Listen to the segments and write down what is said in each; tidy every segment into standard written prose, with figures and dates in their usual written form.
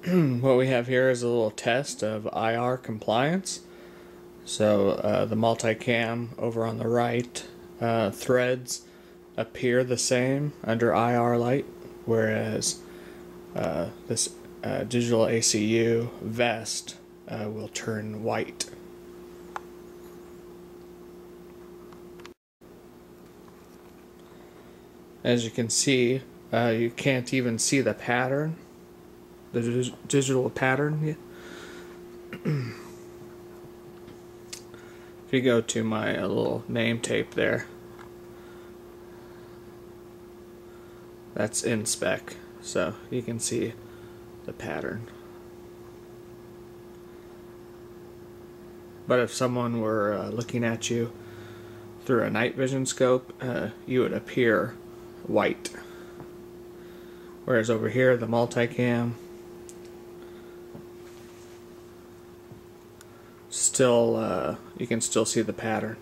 What we have here is a little test of IR compliance. So the multicam over on the right, threads appear the same under IR light, whereas this digital ACU vest will turn white. As you can see, you can't even see the pattern, the digital pattern. If you go to my little name tape there, that's in spec, so you can see the pattern. But if someone were looking at you through a night vision scope, you would appear white. Whereas over here, the multicam still, you can still see the pattern.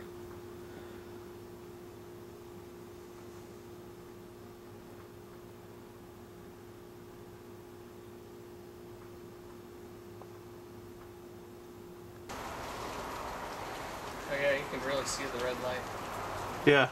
Oh yeah, you can really see the red light. Yeah.